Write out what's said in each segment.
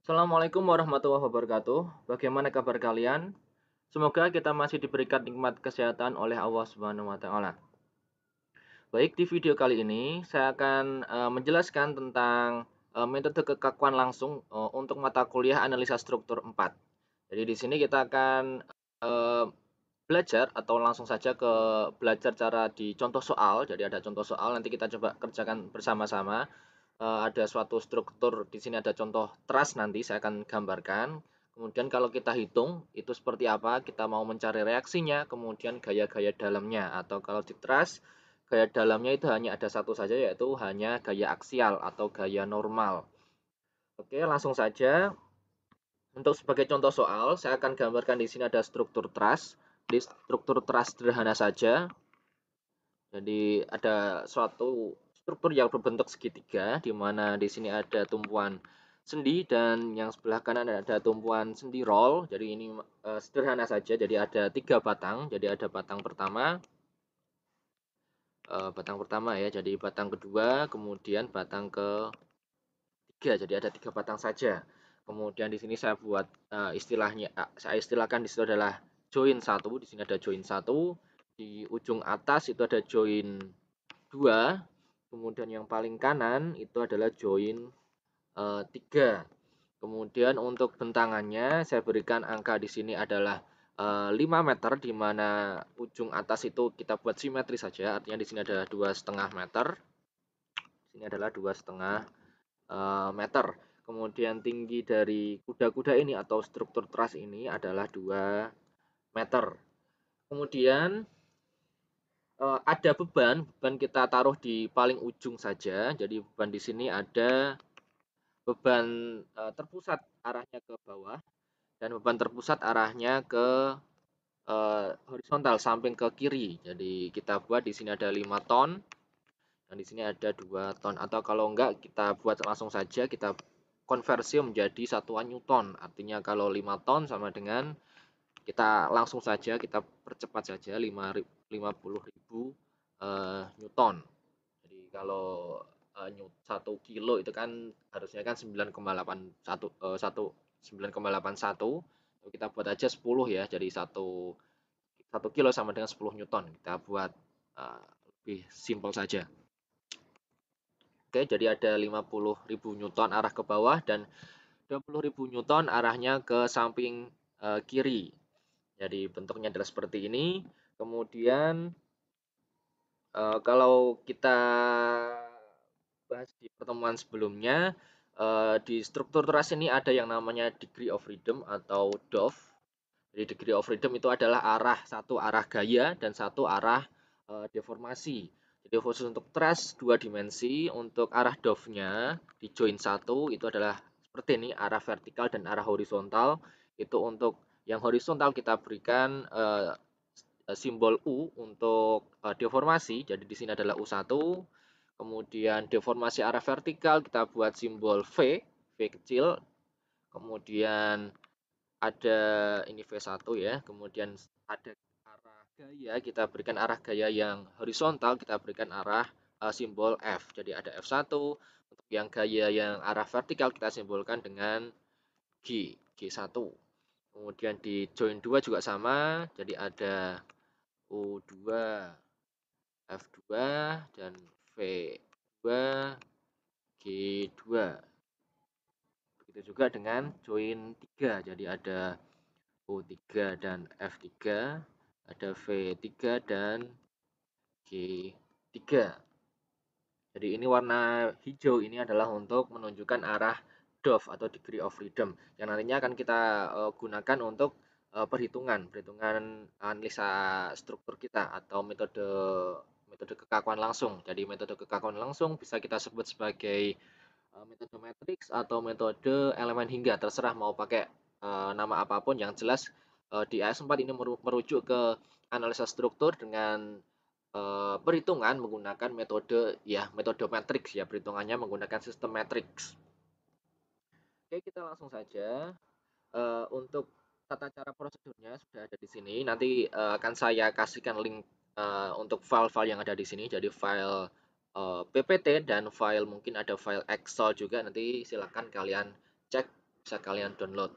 Assalamualaikum warahmatullahi wabarakatuh. Bagaimana kabar kalian? Semoga kita masih diberikan nikmat kesehatan oleh Allah Subhanahu wa taala. Baik, di video kali ini saya akan menjelaskan tentang metode kekakuan langsung untuk mata kuliah analisa struktur 4. Jadi di sini kita akan eh, belajar atau langsung saja ke belajar cara di contoh soal. Jadi ada contoh soal, nanti kita coba kerjakan bersama-sama. Ada suatu struktur, di sini ada contoh trust, nanti saya akan gambarkan. Kemudian kalau kita hitung itu seperti apa, kita mau mencari reaksinya, kemudian gaya-gaya dalamnya, atau kalau di trust gaya dalamnya itu hanya ada satu saja, yaitu hanya gaya aksial atau gaya normal. Oke, langsung saja. Untuk sebagai contoh soal, saya akan gambarkan di sini ada struktur trust. Di struktur trust sederhana saja. Jadi ada suatu struktur yang berbentuk segitiga, di mana di sini ada tumpuan sendi dan yang sebelah kanan ada tumpuan sendi roll. Jadi ini sederhana saja. Jadi ada 3 batang. Jadi ada batang pertama ya. Jadi batang kedua, kemudian batang ketiga. Jadi ada 3 batang saja. Kemudian di sini saya buat istilahnya, saya istilahkan di situ adalah join satu. Di sini ada join satu. Di ujung atas itu ada join 2, kemudian yang paling kanan itu adalah join 3. Kemudian untuk bentangannya saya berikan angka di sini adalah 5 meter, di mana ujung atas itu kita buat simetri saja, artinya di sini ada 2,5 meter, di sini adalah 2,5 meter. Kemudian tinggi dari kuda-kuda ini atau struktur truss ini adalah 2 meter. Kemudian ada beban kita taruh di paling ujung saja. Jadi beban di sini ada beban terpusat arahnya ke bawah dan beban terpusat arahnya ke horizontal samping ke kiri. Jadi kita buat di sini ada 5 ton dan di sini ada 2 ton, atau kalau enggak kita buat langsung saja, kita konversi menjadi satuan Newton. Artinya kalau 5 ton sama dengan, kita langsung saja kita percepat saja, 50.000 Newton. Jadi kalau 1 kilo itu kan harusnya kan 9,81, kita buat aja 10 ya. Jadi 1 kilo sama dengan 10 Newton. Kita buat lebih simpel saja. Oke, jadi ada 50.000 Newton arah ke bawah dan 20.000 Newton arahnya ke samping kiri. Jadi bentuknya adalah seperti ini. Kemudian kalau kita bahas di pertemuan sebelumnya, di struktur truss ini ada yang namanya degree of freedom atau DOF. Jadi degree of freedom itu adalah satu arah gaya dan satu arah deformasi. Jadi khusus untuk truss 2 dimensi, untuk arah DOF-nya di join 1 itu adalah seperti ini, arah vertikal dan arah horizontal. Itu untuk yang horizontal kita berikan simbol U untuk deformasi. Jadi di sini adalah U1. Kemudian deformasi arah vertikal kita buat simbol V, V kecil. Kemudian ada ini V1 ya. Kemudian ada arah gaya, kita berikan arah gaya yang horizontal, kita berikan arah simbol F. Jadi ada F1. Untuk yang gaya yang arah vertikal kita simbolkan dengan G, G1. Kemudian di join 2 juga sama. Jadi ada U2, F2, dan V2, G2. Begitu juga dengan join 3. Jadi ada U3 dan F3, ada V3 dan G3. Jadi ini warna hijau ini adalah untuk menunjukkan arah DOF atau degree of freedom yang nantinya akan kita gunakan untuk perhitungan analisa struktur kita atau metode metode kekakuan langsung. Jadi metode kekakuan langsung bisa kita sebut sebagai metode matrix atau metode elemen hingga, terserah mau pakai nama apapun. Yang jelas di AS4 ini merujuk ke analisa struktur dengan perhitungan menggunakan metode matrix ya, perhitungannya menggunakan sistem matrix. Oke, kita langsung saja. Untuk tata cara prosedurnya sudah ada di sini. Nanti akan saya kasihkan link untuk file-file yang ada di sini. Jadi file PPT dan file, mungkin ada file Excel juga. Nanti silakan kalian cek bisa kalian download.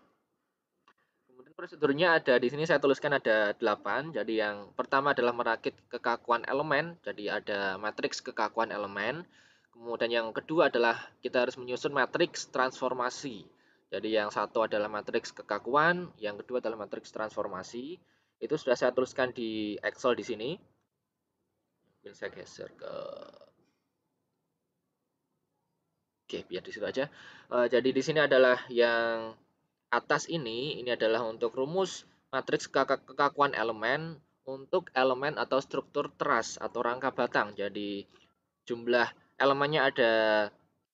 Kemudian prosedurnya ada di sini saya tuliskan ada 8. Jadi yang pertama adalah merakit kekakuan elemen. Jadi ada matriks kekakuan elemen. Kemudian yang kedua adalah kita harus menyusun matriks transformasi. Jadi yang satu adalah matriks kekakuan, yang kedua adalah matriks transformasi. Itu sudah saya tuliskan di Excel di sini. Mungkin saya geser ke Oke, biar di situ aja. Jadi di sini adalah yang atas ini adalah untuk rumus matriks kekakuan elemen untuk elemen atau struktur teras atau rangka batang. Jadi jumlah elemennya ada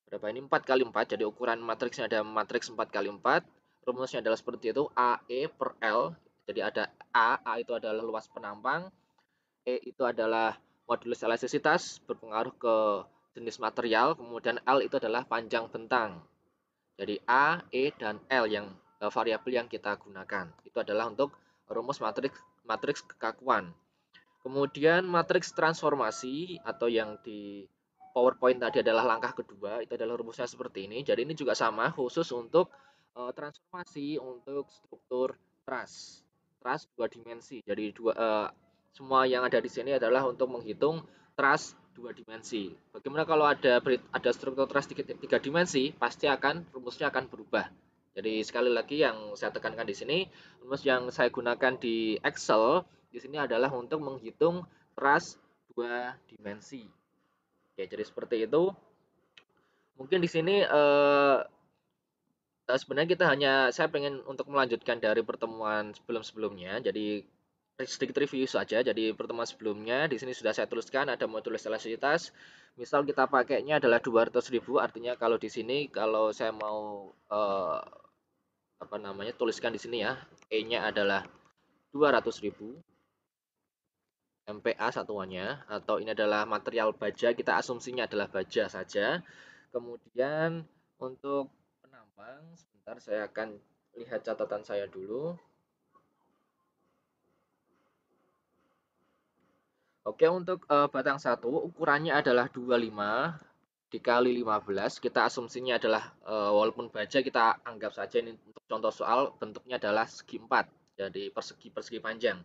berapa ini? 4 kali 4. Jadi ukuran matriksnya ada matriks 4 kali 4. Rumusnya adalah seperti itu, AE per L. Jadi ada A itu adalah luas penampang, E itu adalah modulus elastisitas berpengaruh ke jenis material, kemudian L itu adalah panjang bentang. Jadi A, E, dan L yang variabel yang kita gunakan. Itu adalah untuk rumus matriks kekakuan. Kemudian matriks transformasi atau yang di PowerPoint tadi adalah langkah kedua, itu adalah rumusnya seperti ini. Jadi ini juga sama khusus untuk transformasi untuk struktur truss. Truss dua dimensi. Jadi semua yang ada di sini adalah untuk menghitung truss dua dimensi. Bagaimana kalau ada struktur truss tiga dimensi, pasti rumusnya akan berubah. Jadi sekali lagi yang saya tekankan di sini, rumus yang saya gunakan di Excel di sini adalah untuk menghitung truss dua dimensi. Oke, jadi seperti itu. Mungkin di sini sebenarnya saya pengen untuk melanjutkan dari pertemuan sebelum-sebelumnya. Jadi sedikit review saja. Jadi pertemuan sebelumnya di sini sudah saya tuliskan ada modulus elastisitas. Misal kita pakainya adalah 200.000, artinya kalau di sini kalau saya mau tuliskan di sini ya, E-nya adalah 200.000 MPa satuannya, atau ini adalah material baja, kita asumsinya adalah baja saja. Kemudian untuk penambang, sebentar saya akan lihat catatan saya dulu. Oke, untuk batang satu ukurannya adalah 25 dikali 15. Kita asumsinya adalah walaupun baja kita anggap saja ini untuk contoh soal bentuknya adalah segi 4. Jadi persegi panjang.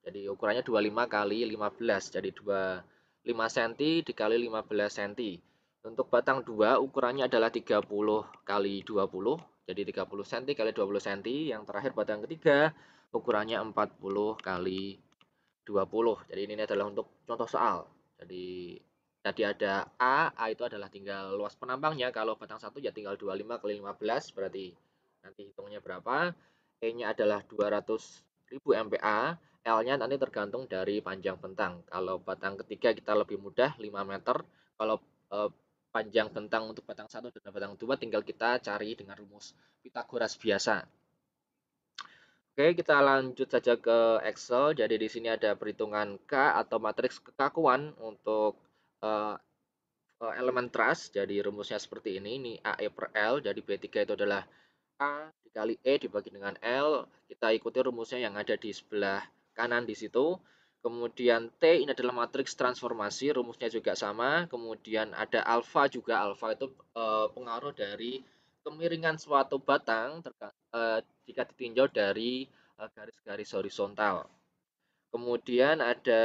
Jadi ukurannya 25 kali 15. Jadi 25 cm dikali 15 cm. Untuk batang 2 ukurannya adalah 30 kali 20. Jadi 30 cm kali 20 cm. Yang terakhir batang ketiga ukurannya 40 kali 20. Jadi ini adalah untuk contoh soal. Jadi tadi ada A itu adalah tinggal luas penambangnya. Kalau batang satu ya tinggal 25 kali 15, berarti nanti hitungnya berapa. E-nya adalah 200.000 MPa, L-nya nanti tergantung dari panjang bentang. Kalau batang ketiga kita lebih mudah 5 meter. Kalau panjang bentang untuk batang satu dan batang dua tinggal kita cari dengan rumus Pythagoras biasa. Oke, kita lanjut saja ke Excel. Jadi di sini ada perhitungan K atau matriks kekakuan untuk uh, elemen truss. Jadi rumusnya seperti ini. Ini AE per L. Jadi B3 itu adalah A dikali E dibagi dengan L. Kita ikuti rumusnya yang ada di sebelah kanan di situ. Kemudian T ini adalah matriks transformasi. Rumusnya juga sama. Kemudian ada alfa juga. Alfa itu pengaruh dari kemiringan suatu batang jika ditinjau dari garis-garis horizontal. Kemudian ada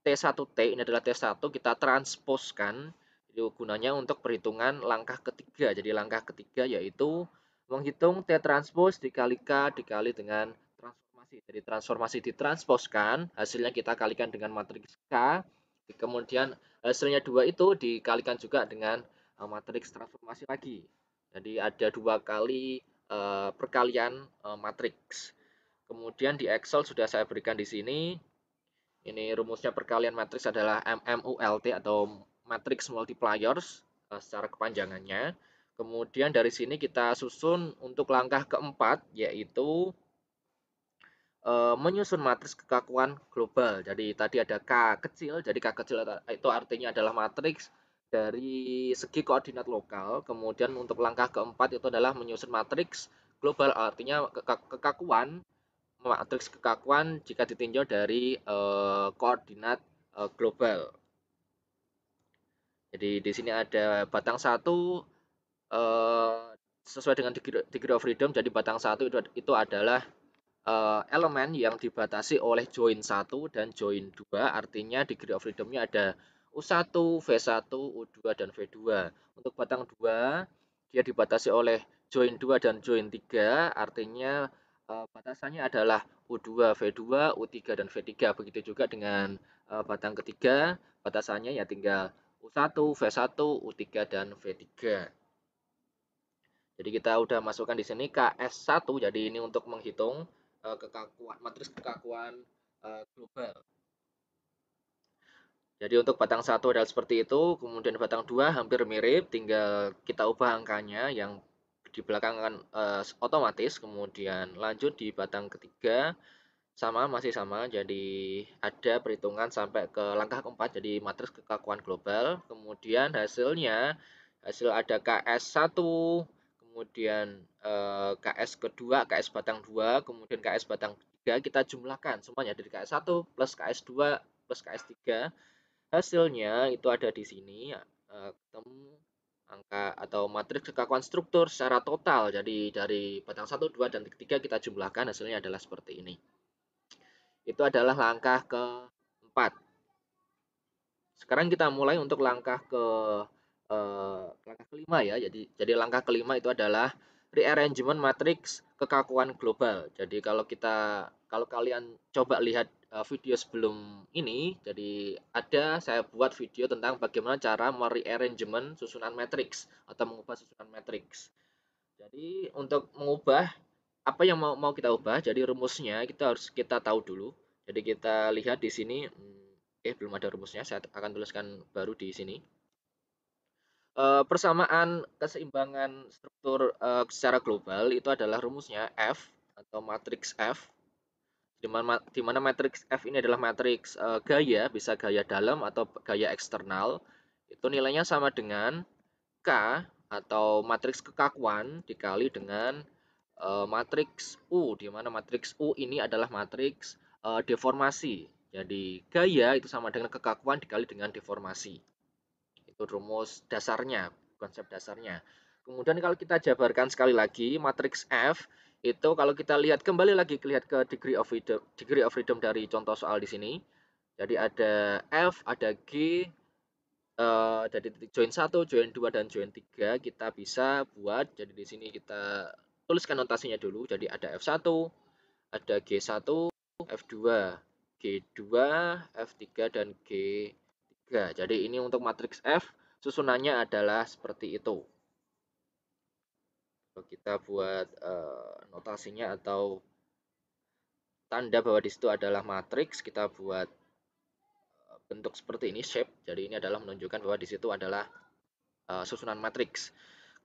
T1T, ini adalah T1, kita transposkan. Itu gunanya untuk perhitungan langkah ketiga. Jadi langkah ketiga yaitu menghitung T transpos dikali K dikali dengan transformasi. Jadi transformasi ditransposkan, hasilnya kita kalikan dengan matriks K. Kemudian hasilnya 2 itu dikalikan juga dengan matriks transformasi lagi. Jadi ada 2 kali perkalian matriks. Kemudian di Excel sudah saya berikan di sini. Ini rumusnya perkalian matriks adalah MMULT atau matrix multipliers secara kepanjangannya. Kemudian dari sini kita susun untuk langkah keempat yaitu menyusun matriks kekakuan global. Jadi tadi ada K kecil, jadi K kecil itu artinya adalah matriks dari segi koordinat lokal. Kemudian untuk langkah keempat itu adalah menyusun matriks global, artinya kekakuan matriks kekakuan jika ditinjau dari koordinat global. Jadi di sini ada batang satu sesuai dengan degree of freedom. Jadi batang 1 itu adalah elemen yang dibatasi oleh join 1 dan join 2, artinya degree of freedom-nya ada U1, V1, U2, dan V2. Untuk batang 2, dia dibatasi oleh join 2 dan join 3, artinya batasannya adalah U2, V2, U3, dan V3. Begitu juga dengan batang ketiga, batasannya ya tinggal U1, V1, U3, dan V3. Jadi kita udah masukkan di sini KS1. Jadi ini untuk menghitung kekakuan matriks kekakuan global. Jadi untuk batang 1 adalah seperti itu, kemudian batang 2 hampir mirip, tinggal kita ubah angkanya yang di belakang akan otomatis, kemudian lanjut di batang ketiga sama masih sama, jadi ada perhitungan sampai ke langkah keempat, jadi matriks kekakuan global, kemudian hasil ada KS1, kemudian KS kedua, KS batang 2, kemudian KS batang 3, kita jumlahkan semuanya dari KS1 plus KS2 plus KS3, hasilnya itu ada di sini, ketemu angka atau matriks kekakuan struktur secara total, jadi dari batang 1, 2, dan 3 kita jumlahkan, hasilnya adalah seperti ini. Itu adalah langkah keempat. Sekarang kita mulai untuk langkah kelima ya. Jadi langkah kelima itu adalah rearrangement matriks kekakuan global. Jadi kalau kalian coba lihat video sebelum ini, jadi saya buat video tentang bagaimana cara merearrangement susunan matriks atau mengubah susunan matriks. Jadi untuk mengubah apa yang mau kita ubah, jadi rumusnya kita tahu dulu. Jadi kita lihat di sini, belum ada rumusnya, saya akan tuliskan baru di sini. Persamaan keseimbangan struktur secara global itu adalah rumusnya F atau matriks F, di mana matriks F ini adalah matriks gaya, bisa gaya dalam atau gaya eksternal. Itu nilainya sama dengan K atau matriks kekakuan dikali dengan matriks U, di mana matriks U ini adalah matriks deformasi. Jadi gaya itu sama dengan kekakuan dikali dengan deformasi. Itu rumus dasarnya, konsep dasarnya. Kemudian kalau kita jabarkan sekali lagi, matriks F itu kalau kita lihat kembali lagi lihat ke degree of freedom dari contoh soal di sini. Jadi ada F, ada G, dari titik join 1, join 2, dan join 3 kita bisa buat. Jadi di sini kita tuliskan notasinya dulu. Jadi ada F1, ada G1, F2, G2, F3, dan G3. Jadi ini untuk matriks F, susunannya adalah seperti itu. Kalau kita buat notasinya atau tanda bahwa di situ adalah matriks, kita buat bentuk seperti ini, shape. Jadi ini adalah menunjukkan bahwa di situ adalah susunan matriks.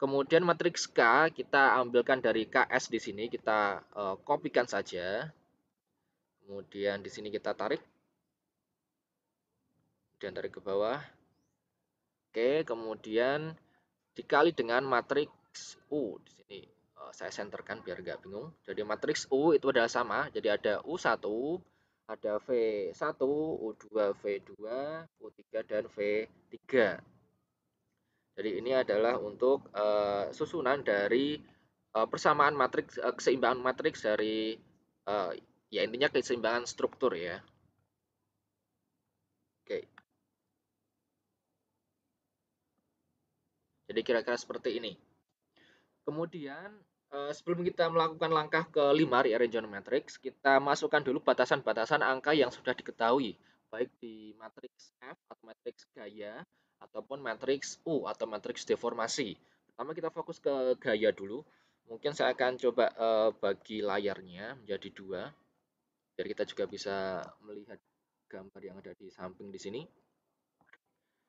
Kemudian matriks K kita ambilkan dari KS di sini, kita kopikan saja. Kemudian di sini kita tarik. Kemudian tarik ke bawah. Oke, kemudian dikali dengan matriks U di sini. Saya senterkan biar nggak bingung. Jadi matriks U itu adalah sama. Jadi ada U1, ada V1, U2, V2, U3, dan V3. Jadi ini adalah untuk susunan dari persamaan matriks, keseimbangan matriks dari ya intinya keseimbangan struktur ya. Oke. Jadi kira-kira seperti ini. Kemudian sebelum kita melakukan langkah kelima rearrangement matrix, kita masukkan dulu batasan-batasan angka yang sudah diketahui, baik di matriks F atau matriks gaya ataupun matriks U atau matriks deformasi. Pertama kita fokus ke gaya dulu. Mungkin saya akan coba bagi layarnya menjadi dua, biar kita juga bisa melihat gambar yang ada di samping di sini.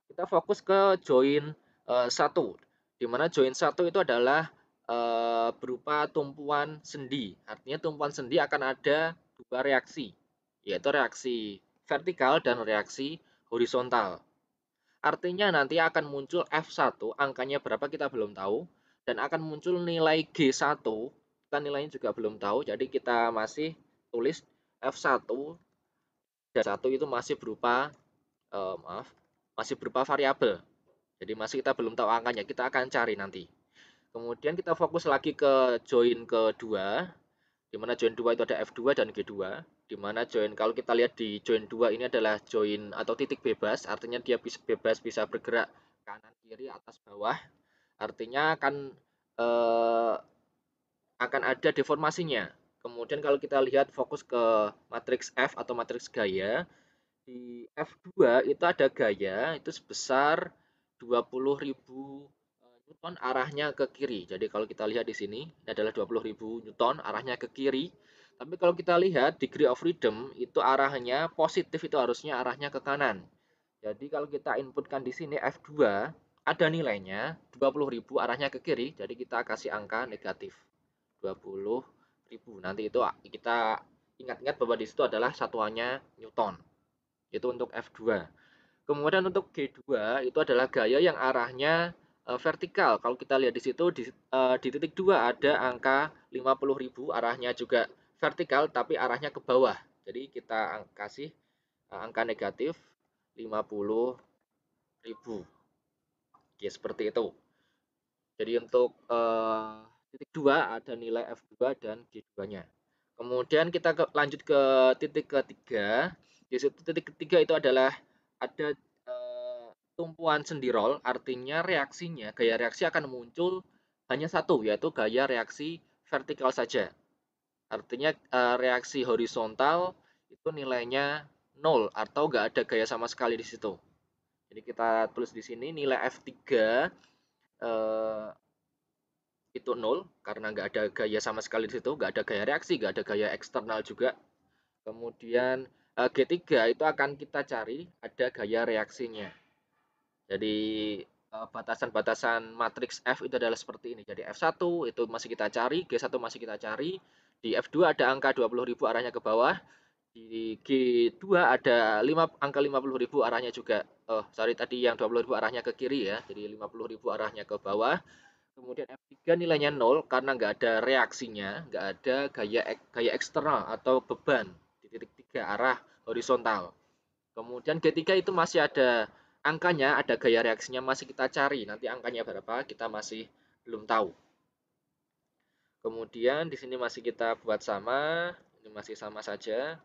Kita fokus ke join 1, di mana join 1 itu adalah berupa tumpuan sendi. Artinya tumpuan sendi akan ada dua reaksi, yaitu reaksi vertikal dan reaksi horizontal. Artinya nanti akan muncul F1, angkanya berapa kita belum tahu, dan akan muncul nilai G1, kita nilainya juga belum tahu, jadi kita masih tulis F1 dan 1 itu masih berupa masih berupa variabel. Jadi masih kita belum tahu angkanya, kita akan cari nanti. Kemudian kita fokus lagi ke join kedua, di mana join 2 itu ada F2 dan G2, di mana join kalau kita lihat di join 2 ini adalah join atau titik bebas, artinya dia bebas bisa bergerak kanan, kiri, atas, bawah. Artinya eh, akan ada deformasinya. Kemudian kalau kita lihat fokus ke matriks F atau matriks gaya, di F2 itu ada gaya itu sebesar 20.000 Newton arahnya ke kiri. Jadi kalau kita lihat di sini ini adalah 20.000 Newton arahnya ke kiri. Tapi kalau kita lihat degree of freedom itu arahnya positif, itu harusnya arahnya ke kanan. Jadi kalau kita inputkan di sini F2 ada nilainya 20.000 arahnya ke kiri, jadi kita kasih angka negatif 20.000. Nanti itu kita ingat-ingat bahwa di situ adalah satuannya Newton. Itu untuk F2. Kemudian untuk G2 itu adalah gaya yang arahnya vertikal. Kalau kita lihat di situ di titik 2 ada angka 50.000 arahnya juga vertikal tapi arahnya ke bawah. Jadi kita kasih angka negatif 50.000. Oke, seperti itu. Jadi untuk titik 2 ada nilai F2 dan G2-nya. Kemudian kita lanjut ke titik ketiga. Di situ titik ketiga itu adalah ada tumpuan sendirol, artinya reaksinya, gaya reaksi akan muncul hanya satu, yaitu gaya reaksi vertikal saja. Artinya reaksi horizontal itu nilainya 0 atau nggak ada gaya sama sekali di situ. Jadi kita tulis di sini nilai F3 eh, itu 0 karena nggak ada gaya sama sekali di situ, nggak ada gaya reaksi, nggak ada gaya eksternal juga. Kemudian G3 itu akan kita cari ada gaya reaksinya. Jadi batasan-batasan matriks F itu adalah seperti ini. Jadi F1 itu masih kita cari, G1 masih kita cari, di F2 ada angka 20.000 arahnya ke bawah, di G2 ada angka 50.000 arahnya juga. Oh, sorry tadi yang 20.000 arahnya ke kiri ya. Jadi 50.000 arahnya ke bawah. Kemudian F3 nilainya 0 karena nggak ada reaksinya, nggak ada gaya eksternal atau beban di titik 3 arah horizontal. Kemudian G3 itu masih ada angkanya, ada gaya reaksinya masih kita cari. Nanti angkanya berapa kita masih belum tahu. Kemudian di sini masih kita buat sama, ini masih sama saja.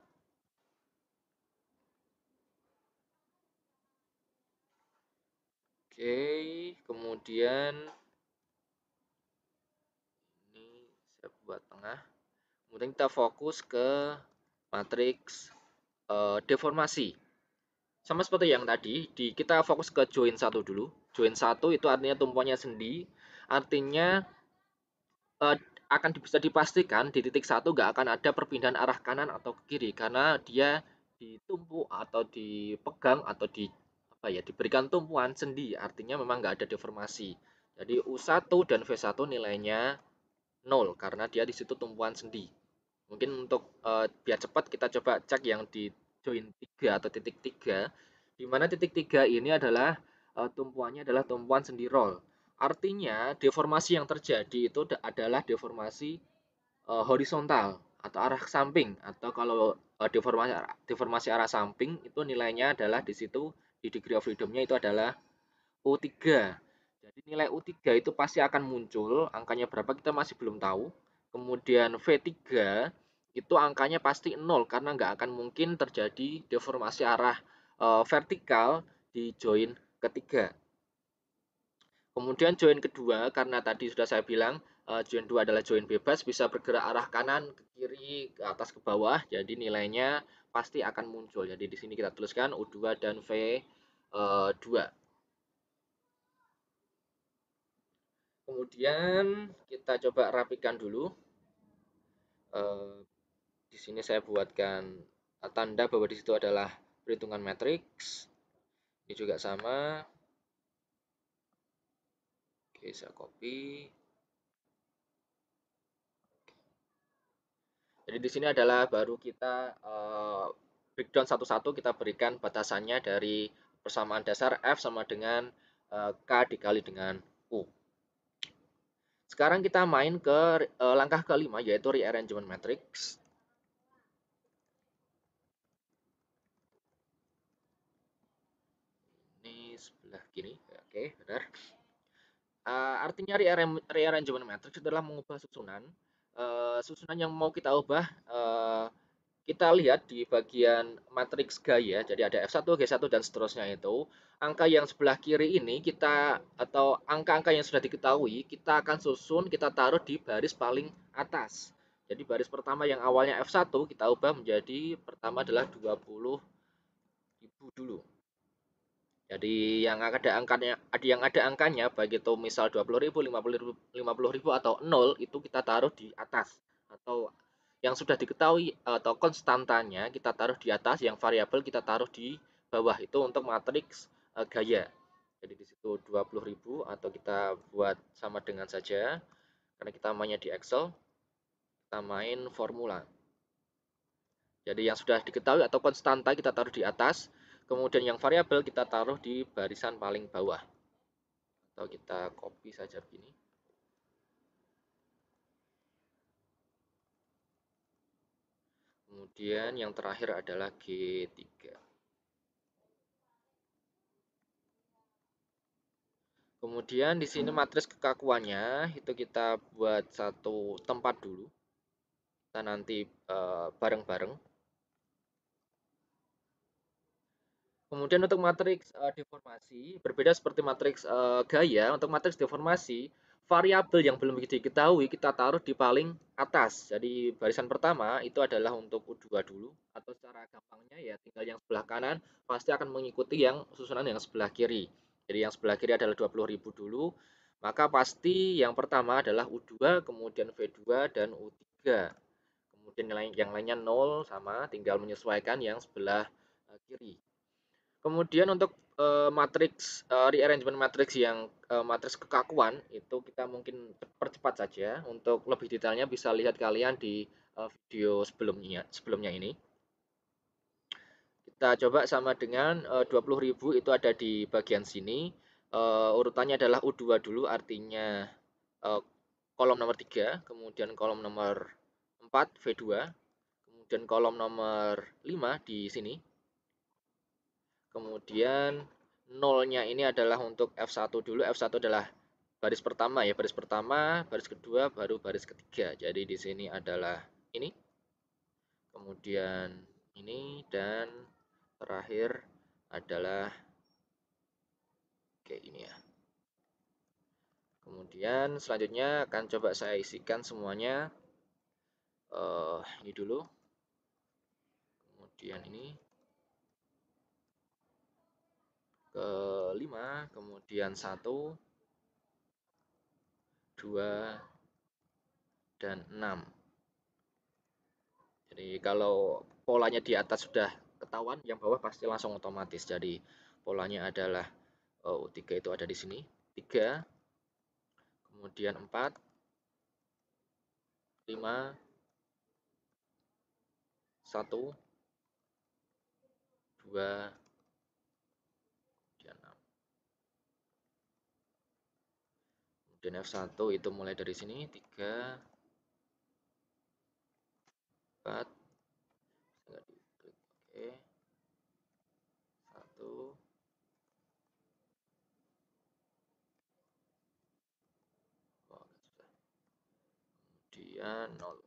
Oke, kemudian ini saya buat tengah. Kemudian kita fokus ke matriks deformasi. Sama seperti yang tadi, kita fokus ke join satu dulu. Join satu itu artinya tumpuannya sendi. Artinya eh, akan bisa dipastikan di titik satu nggak akan ada perpindahan arah kanan atau ke kiri karena dia ditumpuk atau dipegang atau diberikan tumpuan sendi, artinya memang nggak ada deformasi. Jadi U1 dan V1 nilainya 0 karena dia di situ tumpuan sendi. Mungkin untuk biar cepat kita coba cek yang di join 3 atau titik 3, di mana titik 3 ini adalah tumpuannya adalah tumpuan sendi roll. Artinya deformasi yang terjadi itu adalah deformasi horizontal atau arah samping, atau kalau deformasi arah samping itu nilainya adalah di situ di degree of freedom-nya itu adalah U3. Jadi nilai U3 itu pasti akan muncul, angkanya berapa kita masih belum tahu. Kemudian V3 itu angkanya pasti 0 karena nggak akan mungkin terjadi deformasi arah vertikal di join ketiga. Kemudian join kedua, karena tadi sudah saya bilang join 2 adalah join bebas, bisa bergerak arah kanan, ke kiri, ke atas, ke bawah. Jadi nilainya pasti akan muncul. Jadi di sini kita tuliskan U2 dan V2. Kemudian kita coba rapikan dulu. Di sini saya buatkan tanda bahwa di situ adalah perhitungan matriks. Ini juga sama. Oke, saya copy. Jadi di sini adalah baru kita breakdown satu-satu, kita berikan batasannya dari persamaan dasar F sama dengan K dikali dengan U. Sekarang kita main ke langkah kelima, yaitu rearrangement matrix. Ini sebelah kiri, oke, benar. Artinya rearrangement matrix adalah mengubah susunan. Susunan yang mau kita ubah, kita lihat di bagian matriks gaya, jadi ada F1, G1, dan seterusnya itu. Angka yang sebelah kiri ini kita, atau angka-angka yang sudah diketahui, kita akan susun, kita taruh di baris paling atas. Jadi baris pertama yang awalnya F1 kita ubah menjadi pertama adalah 20.000 dulu. Jadi yang ada angkanya baik itu misal 20.000, 50.000, 50.000 atau 0 itu kita taruh di atas, atau yang sudah diketahui atau konstantanya kita taruh di atas, yang variabel kita taruh di bawah. Itu untuk matriks gaya. Jadi di situ 20.000 atau kita buat sama dengan saja karena kita mainnya di Excel, kita main formula. Jadi yang sudah diketahui atau konstanta kita taruh di atas, kemudian yang variabel kita taruh di barisan paling bawah. Atau kita copy saja begini. Kemudian yang terakhir adalah G3. Kemudian di sini matriks kekakuannya itu kita buat satu tempat dulu. Kita nanti bareng-bareng. Kemudian untuk matriks deformasi, berbeda seperti matriks gaya, untuk matriks deformasi, variabel yang belum diketahui kita taruh di paling atas. Jadi barisan pertama itu adalah untuk U2 dulu, atau secara gampangnya ya tinggal yang sebelah kanan pasti akan mengikuti yang susunan yang sebelah kiri. Jadi yang sebelah kiri adalah 20.000 dulu, maka pasti yang pertama adalah U2, kemudian V2 dan U3. Kemudian yang lainnya 0 sama, tinggal menyesuaikan yang sebelah kiri. Kemudian untuk matriks rearrangement matriks yang matriks kekakuan itu kita mungkin percepat saja. Untuk lebih detailnya bisa lihat kalian di video sebelumnya ini. Kita coba sama dengan 20.000 itu ada di bagian sini. Urutannya adalah U2 dulu, artinya kolom nomor 3, kemudian kolom nomor 4 V2, kemudian kolom nomor 5 di sini. Kemudian nolnya ini adalah untuk F1 dulu. F1 adalah baris pertama ya, baris pertama, baris kedua, baru baris ketiga. Jadi di sini adalah ini, kemudian ini, dan terakhir adalah kayak ini ya. Kemudian selanjutnya akan coba saya isikan semuanya. Ini dulu, kemudian ini ke 5, kemudian 1, 2, dan 6. Jadi kalau polanya di atas sudah ketahuan, yang bawah pasti langsung otomatis. Jadi polanya adalah U3 itu ada di sini, 3, kemudian 4, 5, 1, 2, dan 6. Kemudian F1 itu mulai dari sini, 3, 4, oke, 1, kemudian 0.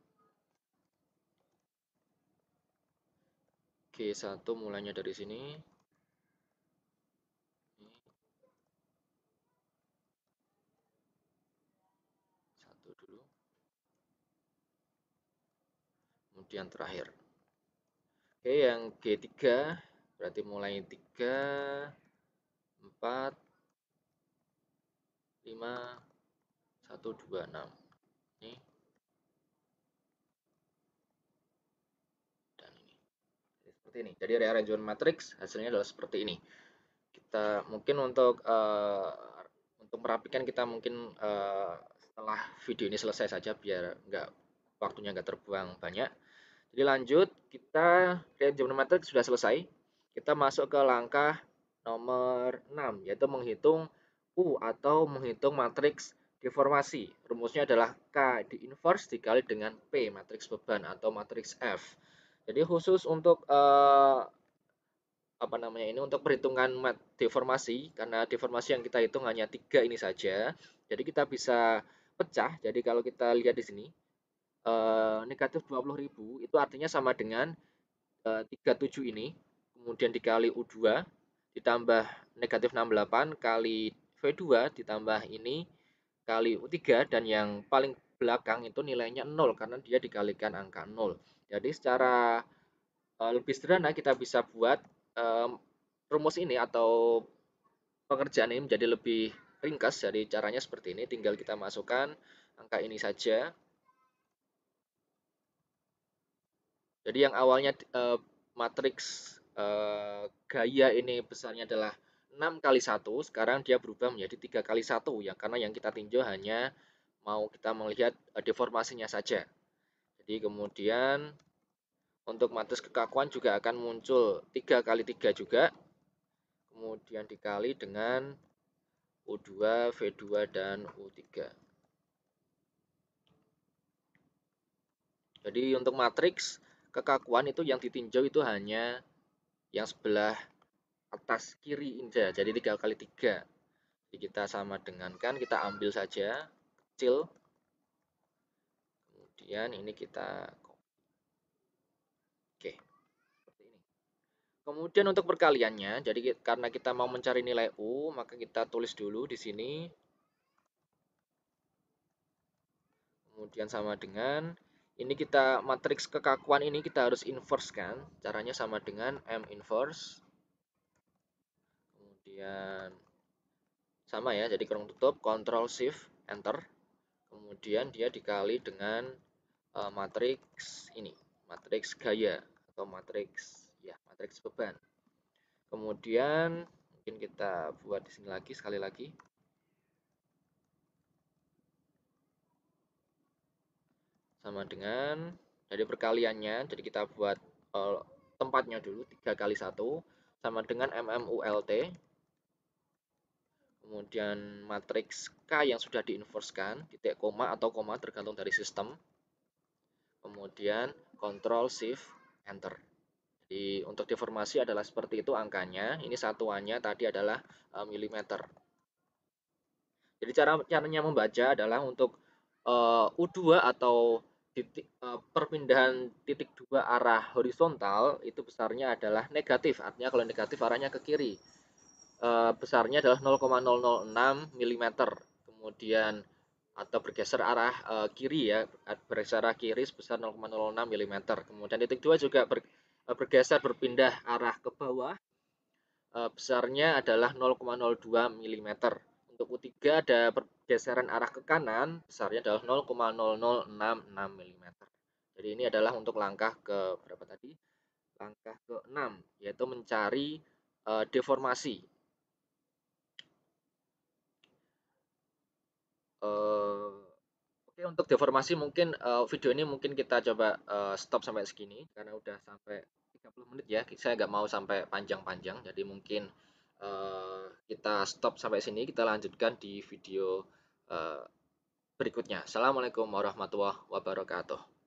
G1 mulainya dari sini. Ini 1 dulu. Kemudian terakhir. Oke, yang G3 berarti mulai 3, 4, 5, 1, 2, 6. Ini dan ini. Jadi seperti ini. Jadi rearrangement matrix hasilnya adalah seperti ini. Kita mungkin untuk merapikan kita mungkin setelah video ini selesai saja biar waktunya nggak terbuang banyak. Jadi lanjut, kita rearrangement matrix sudah selesai. Kita masuk ke langkah nomor 6, yaitu menghitung U atau menghitung matriks deformasi. Rumusnya adalah K di inverse dikali dengan P, matriks beban atau matriks F. Jadi khusus untuk apa namanya ini, untuk perhitungan deformasi, karena deformasi yang kita hitung hanya 3 ini saja. Jadi kita bisa pecah. Jadi kalau kita lihat di sini, negatif 20.000 itu artinya sama dengan 37 ini, kemudian dikali U2, ditambah negatif 68 kali V2 ditambah ini kali U3, dan yang paling belakang itu nilainya 0 karena dia dikalikan angka 0. Jadi secara lebih sederhana kita bisa buat rumus ini atau pekerjaan ini menjadi lebih ringkas. Jadi caranya seperti ini, tinggal kita masukkan angka ini saja. Jadi yang awalnya matriks gaya ini besarnya adalah 6 kali 1, sekarang dia berubah menjadi 3 kali 1 ya, karena yang kita tinjau hanya mau kita melihat deformasinya saja. Jadi kemudian untuk matriks kekakuan juga akan muncul 3 kali 3 juga, kemudian dikali dengan U2, V2, dan U3. Jadi untuk matriks kekakuan itu yang ditinjau itu hanya yang sebelah atas kiri saja, jadi 3 kali 3. Jadi kita sama dengankan, kita ambil saja kecil, kemudian ini kita oke, seperti ini. Kemudian untuk perkaliannya, jadi karena kita mau mencari nilai U, maka kita tulis dulu di sini, kemudian sama dengan ini, kita matriks kekakuan ini kita harus inverse kan, caranya sama dengan M inverse, kemudian sama ya, jadi kurung tutup, Ctrl Shift Enter, kemudian dia dikali dengan matriks ini, matriks gaya atau matriks beban. Kemudian mungkin kita buat di sini lagi sekali lagi. Sama dengan dari perkaliannya, jadi kita buat tempatnya dulu 3 kali 1 sama dengan MMULT. Kemudian matriks K yang sudah diinverskan, titik koma atau koma tergantung dari sistem. Kemudian Ctrl Shift Enter. Jadi untuk deformasi adalah seperti itu angkanya. Ini satuannya tadi adalah milimeter. Jadi caranya membaca adalah untuk U2 atau perpindahan titik 2 arah horizontal itu besarnya adalah negatif. Artinya kalau negatif arahnya ke kiri. Besarnya adalah 0,006 mm. Kemudian atau bergeser arah kiri ya, bergeser arah kiri sebesar 0,06 mm. Kemudian titik 2 juga bergeser berpindah arah ke bawah, besarnya adalah 0,02 mm. Untuk U3 ada pergeseran arah ke kanan, besarnya adalah 0,0066 mm. Jadi ini adalah untuk langkah ke berapa tadi? Langkah ke-6, yaitu mencari deformasi. Oke, untuk deformasi mungkin video ini mungkin kita coba stop sampai segini karena udah sampai 30 menit ya. Saya nggak mau sampai panjang-panjang, jadi mungkin kita stop sampai sini. Kita lanjutkan di video berikutnya. Assalamualaikum warahmatullahi wabarakatuh.